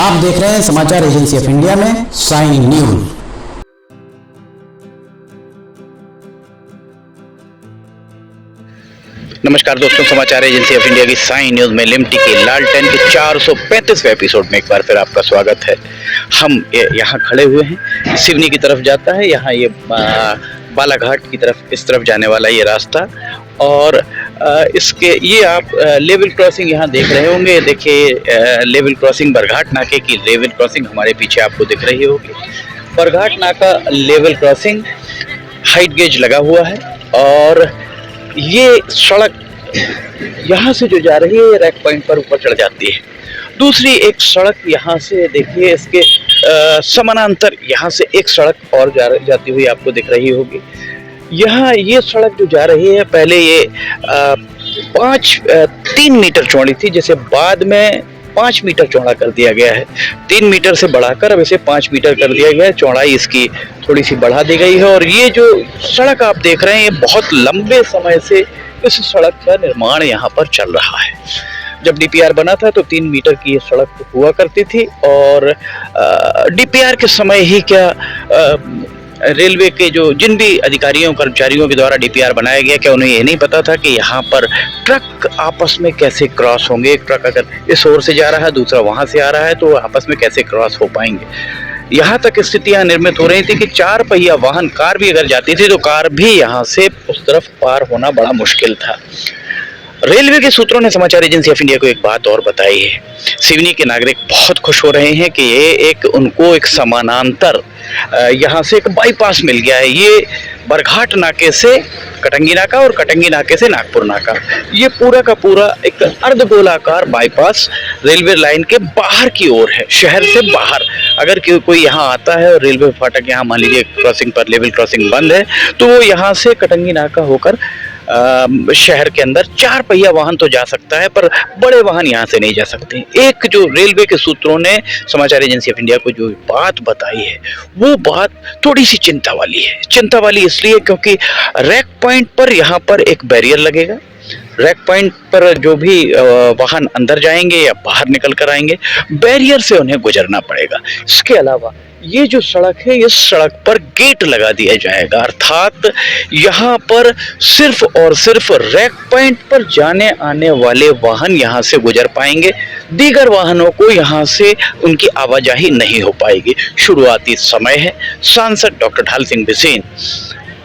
आप देख रहे हैं समाचार एजेंसी ऑफ इंडिया में साइन न्यूज। नमस्कार दोस्तों, समाचार एजेंसी ऑफ इंडिया की साइन न्यूज में लिमटी के लालटेन के 435वें एपिसोड में एक बार फिर आपका स्वागत है। हम यहाँ खड़े हुए हैं, सिवनी की तरफ जाता है, यहाँ ये बालाघाट की तरफ इस तरफ जाने वाला ये रास्ता, और इसके ये आप लेवल क्रॉसिंग यहाँ देख रहे होंगे। देखिए लेवल क्रॉसिंग बरघाट नाके की लेवल क्रॉसिंग हमारे पीछे आपको दिख रही होगी। बरघाट नाका लेवल क्रॉसिंग हाइट गेज लगा हुआ है, और ये सड़क यहाँ से जो जा रही है रैक पॉइंट पर ऊपर चढ़ जाती है। दूसरी एक सड़क यहाँ से देखिए, इसके समानांतर यहाँ से एक सड़क और जाती हुई आपको दिख रही होगी। यहाँ ये सड़क जो जा रही है, पहले ये 3 मीटर चौड़ी थी, जिसे बाद में 5 मीटर चौड़ा कर दिया गया है। 3 मीटर से बढ़ाकर अब इसे 5 मीटर कर दिया गया है। चौड़ाई इसकी थोड़ी सी बढ़ा दी गई है, और ये जो सड़क आप देख रहे हैं, ये बहुत लंबे समय से इस सड़क का निर्माण यहाँ पर चल रहा है। जब डीपीआर बना था तो 3 मीटर की ये सड़क हुआ करती थी, और डीपीआर के समय ही क्या रेलवे के जिन भी अधिकारियों कर्मचारियों के द्वारा डीपीआर बनाया गया, क्या उन्हें ये नहीं पता था कि यहाँ पर ट्रक आपस में कैसे क्रॉस होंगे? एक ट्रक अगर इस ओर से जा रहा है, दूसरा वहाँ से आ रहा है, तो आपस में कैसे क्रॉस हो पाएंगे? यहाँ तक स्थितियाँ निर्मित हो रही थी कि 4 पहिया वाहन, कार भी अगर जाती थी तो कार भी यहाँ से उस तरफ पार होना बड़ा मुश्किल था। रेलवे के सूत्रों ने समाचार एजेंसी ऑफ इंडिया को एक बात और बताई है। सिवनी के नागरिक बहुत खुश हो रहे हैं कि ये उनको एक समानांतर यहाँ से एक बाईपास मिल गया है। ये बरघाट नाके से कटंगी नाका, और कटंगी नाके से नागपुर नाका, ये पूरा का पूरा एक अर्धगोलाकार बाईपास रेलवे लाइन के बाहर की ओर है, शहर से बाहर। अगर कोई यहाँ आता है और रेलवे फाटक यहाँ मान लीजिए क्रॉसिंग पर लेवल क्रॉसिंग बंद है, तो वो यहाँ से कटंगी नाका होकर शहर के अंदर 4 पहिया वाहन तो जा सकता है, पर बड़े वाहन यहाँ से नहीं जा सकते। एक जो रेलवे के सूत्रों ने समाचार एजेंसी ऑफ इंडिया को जो बात बताई है, वो बात थोड़ी सी चिंता वाली है। चिंता वाली इसलिए क्योंकि रैक पॉइंट पर यहाँ पर एक बैरियर लगेगा। रैक पॉइंट पर जो भी वाहन अंदर जाएंगे या बाहर निकल कर आएंगे, बैरियर से उन्हें गुजरना पड़ेगा। इसके अलावा ये जो सड़क है, इस सड़क पर गेट लगा दिया जाएगा, अर्थात यहाँ पर सिर्फ और सिर्फ रैक पॉइंट पर जाने आने वाले वाहन यहाँ से गुजर पाएंगे। दीगर वाहनों को यहाँ से उनकी आवाजाही नहीं हो पाएगी। शुरुआती समय है, सांसद डॉक्टर ढाल सिंह बिसेन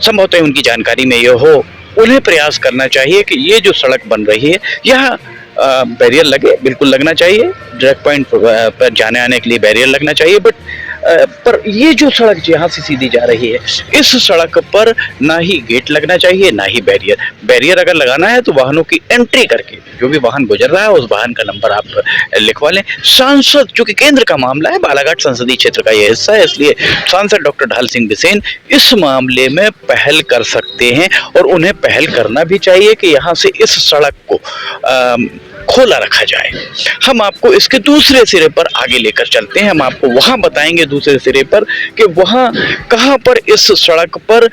संभवतः उनकी जानकारी में यह हो, उन्हें प्रयास करना चाहिए कि ये जो सड़क बन रही है, यहाँ बैरियर लगे, बिल्कुल लगना चाहिए। रैक पॉइंट पर जाने आने के लिए बैरियर लगना चाहिए, पर ये जो सड़क यहाँ से सीधी जा रही है, इस सड़क पर ना ही गेट लगना चाहिए, ना ही बैरियर। बैरियर अगर लगाना है तो वाहनों की एंट्री करके जो भी वाहन गुजर रहा है उस वाहन का नंबर आप लिखवा लें। सांसद, चूंकि केंद्र का मामला है, बालाघाट संसदीय क्षेत्र का यह हिस्सा है, इसलिए सांसद डॉक्टर ढाल सिंह बिसेन इस मामले में पहल कर सकते हैं, और उन्हें पहल करना भी चाहिए कि यहाँ से इस सड़क को खोला रखा जाए। हम आपको इसके दूसरे सिरे पर आगे लेकर चलते हैं। हम आपको वहां बताएंगे दूसरे सिरे पर कि वहां कहां पर इस सड़क पर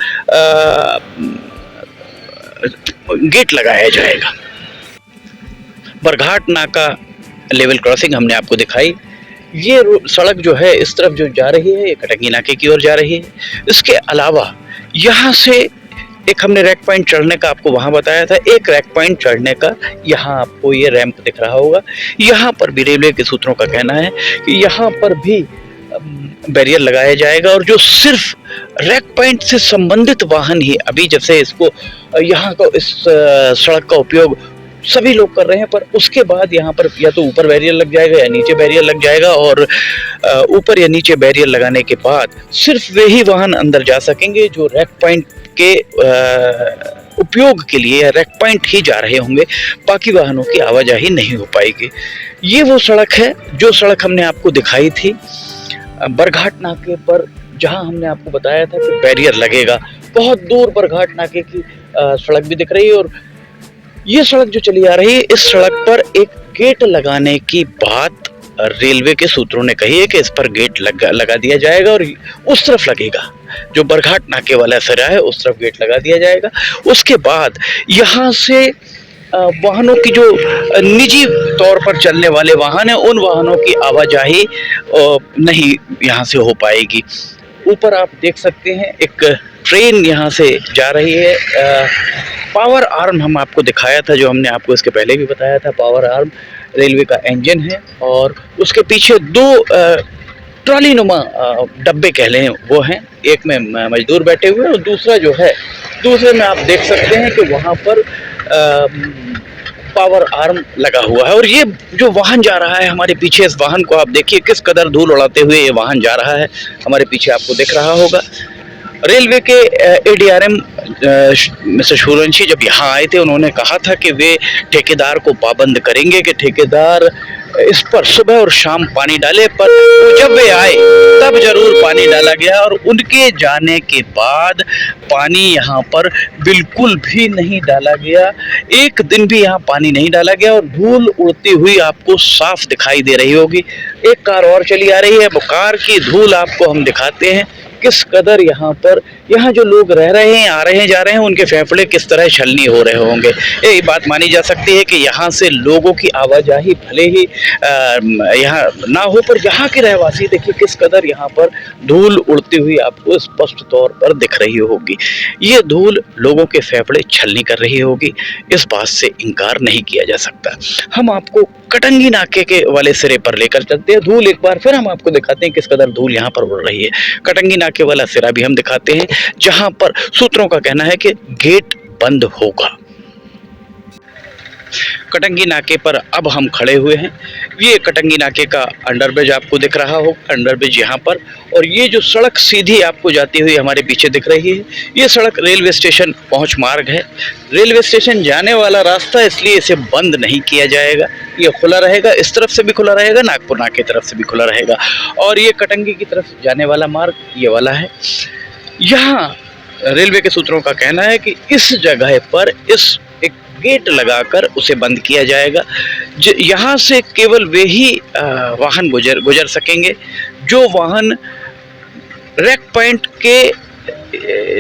गेट लगाया जाएगा। बरघाट नाका लेवल क्रॉसिंग हमने आपको दिखाई। ये सड़क जो है इस तरफ जो जा रही है, ये कटंगी नाके की ओर जा रही है। इसके अलावा यहाँ से एक हमने रैक पॉइंट चढ़ने का आपको वहां बताया था, एक रैक पॉइंट चढ़ने का यहाँ आपको ये रैंप दिख रहा होगा। यहाँ पर भी रेलवे के सूत्रों का कहना है कि यहाँ पर भी बैरियर लगाया जाएगा, और जो सिर्फ रैक पॉइंट से संबंधित वाहन ही, अभी जैसे इसको यहाँ का इस सड़क का उपयोग सभी लोग कर रहे हैं, पर उसके बाद यहाँ पर या तो ऊपर बैरियर लग जाएगा या नीचे बैरियर लग जाएगा, और ऊपर या नीचे बैरियर लगाने के बाद सिर्फ वे ही वाहन अंदर जा सकेंगे जो रैक पॉइंट के उपयोग के लिए रैक पॉइंट ही जा रहे होंगे। बाकी वाहनों की आवाजाही नहीं हो पाएगी। ये वो सड़क है जो सड़क हमने आपको दिखाई थी बरघाट नाके पर, जहां हमने आपको बताया था कि बैरियर लगेगा। बहुत दूर बरघाट नाके की सड़क भी दिख रही है, और ये सड़क जो चली आ रही है, इस सड़क पर एक गेट लगाने की बात रेलवे के सूत्रों ने कही है कि इस पर गेट लगा दिया जाएगा, और उस तरफ लगेगा, जो बरघाट नाके वाला सिरा है उस तरफ गेट लगा दिया जाएगा। उसके बाद यहाँ से वाहनों की जो निजी तौर पर चलने वाले वाहन हैं, उन वाहनों की आवाजाही नहीं यहाँ से हो पाएगी। ऊपर आप देख सकते हैं एक ट्रेन यहाँ से जा रही है। पावर आर्म हम आपको दिखाया था, जो हमने आपको इसके पहले भी बताया था। पावर आर्म रेलवे का इंजन है और उसके पीछे दो ट्रॉली नुमा डब्बे कह लें वो हैं। एक में मजदूर बैठे हुए हैं और दूसरा जो है, दूसरे में आप देख सकते हैं कि वहाँ पर पावर आर्म लगा हुआ है। और ये जो वाहन जा रहा है हमारे पीछे, इस वाहन को आप देखिए किस कदर धूल उड़ाते हुए ये वाहन जा रहा है। हमारे पीछे आपको दिख रहा होगा। रेलवे के एडीआरएम मिस्टर सूर्यवंशी जब यहाँ आए थे, उन्होंने कहा था कि वे ठेकेदार को पाबंद करेंगे कि ठेकेदार इस पर सुबह और शाम पानी डाले, पर जब वे आए तब जरूर पानी डाला गया और उनके जाने के बाद पानी यहाँ पर बिल्कुल भी नहीं डाला गया। एक दिन भी यहाँ पानी नहीं डाला गया और धूल उड़ती हुई आपको साफ दिखाई दे रही होगी। एक कार और चली आ रही है, वो कार की धूल आपको हम दिखाते हैं किस कदर यहाँ जो लोग रह रहे हैं, आ रहे हैं, जा रहे हैं, उनके फेफड़े किस तरह छलनी हो रहे होंगे। ये बात मानी जा सकती है कि यहाँ से लोगों की आवाजाही भले ही यहाँ ना हो, पर यहाँ के रहवासी देखिए किस कदर यहाँ पर धूल उड़ती हुई आपको स्पष्ट तौर पर दिख रही होगी। ये धूल लोगों के फेफड़े छलनी कर रही होगी, इस बात से इनकार नहीं किया जा सकता। हम आपको कटंगी नाके के वाले सिरे पर लेकर चलते हैं। धूल एक बार फिर हम आपको दिखाते हैं किस कदर धूल यहाँ पर उड़ रही है। कटंगी नाके वाला सिरा भी हम दिखाते हैं, जहां पर सूत्रों का कहना है कि गेट बंद होगा। कटंगी नाके पर अब हम खड़े हुए हैं। ये कटंगी नाके का अंडरब्रिज आपको दिख रहा हो, अंडरब्रिज यहाँ पर, और ये जो सड़क सीधी आपको जाती हुई हमारे पीछे दिख रही है, ये सड़क रेलवे स्टेशन पहुंच मार्ग है। रेलवे स्टेशन जाने वाला रास्ता, इसलिए इसे बंद नहीं किया जाएगा, ये खुला रहेगा। इस तरफ से भी खुला रहेगा, नागपुर नाके की तरफ से भी खुला रहेगा। और ये कटंगी की तरफ जाने वाला मार्ग ये वाला है। यहाँ रेलवे के सूत्रों का कहना है कि इस जगह पर इस एक गेट लगाकर उसे बंद किया जाएगा। यहाँ से केवल वे ही वाहन गुजर सकेंगे जो वाहन रैक पॉइंट के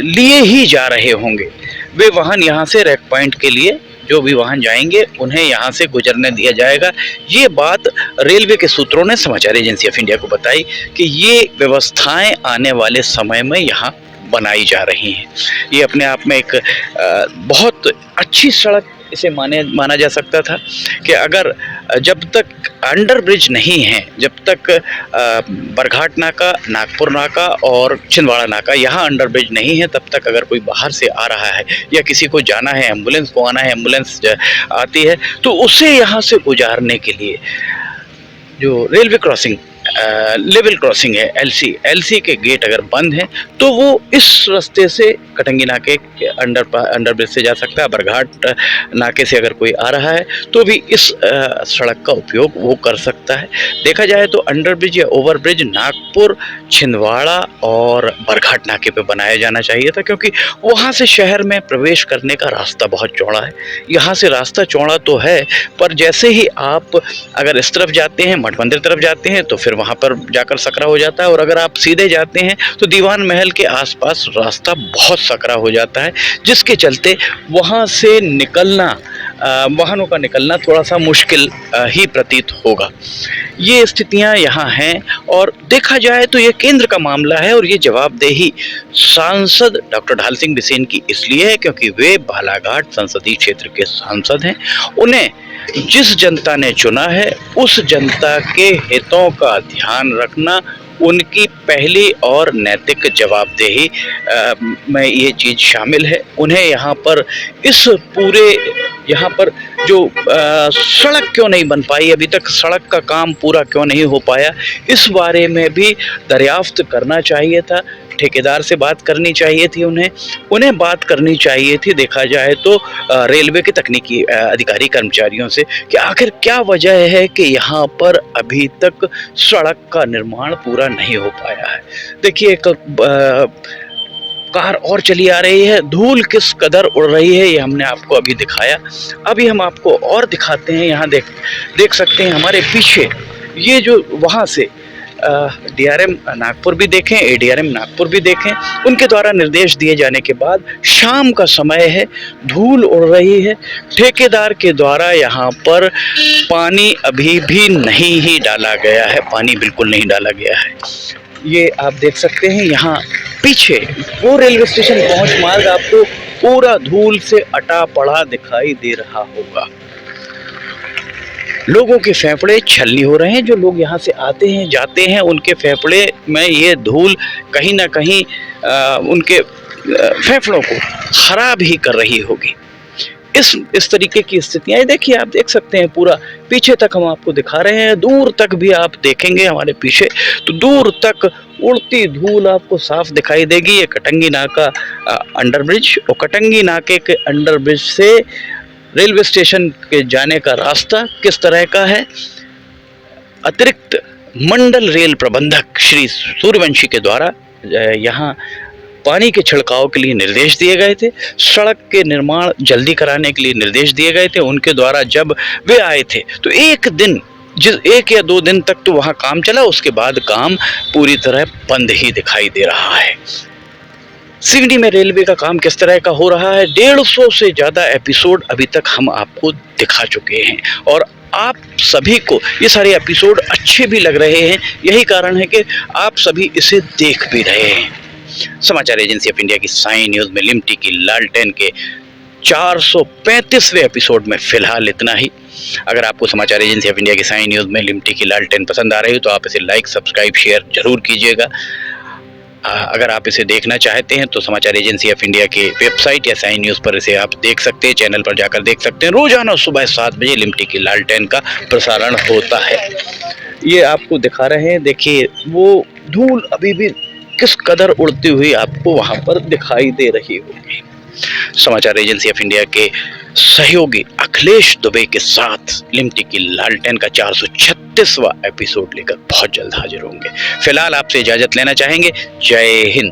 लिए ही जा रहे होंगे। वे वाहन यहाँ से रैक पॉइंट के लिए जो भी वाहन जाएंगे उन्हें यहाँ से गुजरने दिया जाएगा। ये बात रेलवे के सूत्रों ने समाचार एजेंसी ऑफ इंडिया को बताई कि ये व्यवस्थाएं आने वाले समय में यहाँ बनाई जा रही हैं। ये अपने आप में एक बहुत अच्छी सड़क इसे माना जा सकता था कि अगर जब तक अंडर ब्रिज नहीं है, जब तक बरघाट नाका, नागपुर नाका और छिंदवाड़ा नाका यहाँ अंडर ब्रिज नहीं है, तब तक अगर कोई बाहर से आ रहा है या किसी को जाना है, एम्बुलेंस को आना है, एम्बुलेंस आती है, तो उसे यहाँ से गुजारने के लिए जो रेलवे क्रॉसिंग लेवल क्रॉसिंग है, एलसी के गेट अगर बंद हैं तो वो इस रास्ते से कटंगी नाके के अंडर ब्रिज से जा सकता है। बरघाट नाके से अगर कोई आ रहा है तो भी इस सड़क का उपयोग वो कर सकता है। देखा जाए तो अंडर ब्रिज या ओवर ब्रिज नागपुर, छिंदवाड़ा और बरघाट नाके पे बनाया जाना चाहिए था, क्योंकि वहाँ से शहर में प्रवेश करने का रास्ता बहुत चौड़ा है। यहाँ से रास्ता चौड़ा तो है, पर जैसे ही आप अगर इस तरफ जाते हैं, मठ मंदिर तरफ जाते हैं, तो फिर वहाँ पर जाकर सकरा हो जाता है, और अगर आप सीधे जाते हैं तो दीवान महल के आसपास रास्ता बहुत सकरा हो जाता है, जिसके चलते वहाँ से निकलना, वाहनों का निकलना थोड़ा सा मुश्किल ही प्रतीत होगा। ये स्थितियां यहाँ हैं, और देखा जाए तो ये केंद्र का मामला है, और ये जवाबदेही सांसद डॉक्टर ढाल सिंह बिसेन की इसलिए है क्योंकि वे बालाघाट संसदीय क्षेत्र के सांसद हैं। उन्हें जिस जनता ने चुना है, उस जनता के हितों का ध्यान रखना उनकी पहली और नैतिक जवाबदेही में ये चीज़ शामिल है। उन्हें यहाँ पर इस पूरे यहाँ पर जो सड़क क्यों नहीं बन पाई, अभी तक सड़क का काम पूरा क्यों नहीं हो पाया, इस बारे में भी दरियाफ्त करना चाहिए था। ठेकेदार से बात करनी चाहिए थी, उन्हें बात करनी चाहिए थी, देखा जाए तो रेलवे के तकनीकी अधिकारी कर्मचारियों से, कि आखिर क्या वजह है कि यहाँ पर अभी तक सड़क का निर्माण पूरा नहीं हो पाया है। देखिए एक कार और चली आ रही है, धूल किस कदर उड़ रही है ये हमने आपको अभी दिखाया। अभी हम आपको और दिखाते हैं। यहाँ देख सकते हैं हमारे पीछे ये जो वहाँ से डीआरएम नागपुर भी देखें, एडीआरएम नागपुर भी देखें, उनके द्वारा निर्देश दिए जाने के बाद शाम का समय है, धूल उड़ रही है। ठेकेदार के द्वारा यहाँ पर पानी अभी भी नहीं ही डाला गया है, पानी बिल्कुल नहीं डाला गया है। ये आप देख सकते हैं यहाँ पीछे वो रेलवे स्टेशन पहुंच मार्ग आपको पूरा धूल से अटा पड़ा दिखाई दे रहा होगा। लोगों के फेफड़े छलनी हो रहे हैं। जो लोग यहाँ से आते हैं जाते हैं, उनके फेफड़े में ये धूल कहीं ना कहीं उनके फेफड़ों को खराब ही कर रही होगी। इस तरीके की स्थितियाँ देखिए, आप देख सकते हैं पूरा पीछे तक हम आपको दिखा रहे हैं। दूर तक भी आप देखेंगे हमारे पीछे तो दूर तक उड़ती धूल आपको साफ दिखाई देगी। ये कटंगी नाका अंडरब्रिज, और कटंगी नाके के अंडरब्रिज से रेलवे स्टेशन के जाने का रास्ता किस तरह का है। अतिरिक्त मंडल रेल प्रबंधक श्री सूर्यवंशी के द्वारा यहाँ पानी के छिड़काव के लिए निर्देश दिए गए थे, सड़क के निर्माण जल्दी कराने के लिए निर्देश दिए गए थे। उनके द्वारा जब वे आए थे तो एक या दो दिन तक तो वहाँ काम चला, उसके बाद काम पूरी तरह बंद ही दिखाई दे रहा है। सिवनी में रेलवे का काम किस तरह का हो रहा है, 150 से ज़्यादा एपिसोड अभी तक हम आपको दिखा चुके हैं और आप सभी को ये सारे एपिसोड अच्छे भी लग रहे हैं। यही कारण है कि आप सभी इसे देख भी रहे हैं। समाचार एजेंसी ऑफ इंडिया की साई न्यूज़ में लिमटी की लालटेन के 435वें एपिसोड में फिलहाल इतना ही। अगर आपको समाचार एजेंसी ऑफ इंडिया की साई न्यूज़ में लिमटी की लालटेन पसंद आ रही हो तो आप इसे लाइक, सब्सक्राइब, शेयर जरूर कीजिएगा। अगर आप इसे देखना चाहते हैं तो समाचार एजेंसी ऑफ इंडिया के वेबसाइट या साई न्यूज़ पर इसे आप देख सकते हैं, चैनल पर जाकर देख सकते हैं। रोजाना सुबह 7 बजे लिमटी की लालटेन का प्रसारण होता है। ये आपको दिखा रहे हैं, देखिए वो धूल अभी भी किस कदर उड़ती हुई आपको वहां पर दिखाई दे रही होगी। समाचार एजेंसी ऑफ इंडिया के सहयोगी अखिलेश दुबे के साथ लिमटी की लालटेन का 436वां एपिसोड लेकर बहुत जल्द हाजिर होंगे। फिलहाल आपसे इजाजत लेना चाहेंगे। जय हिंद।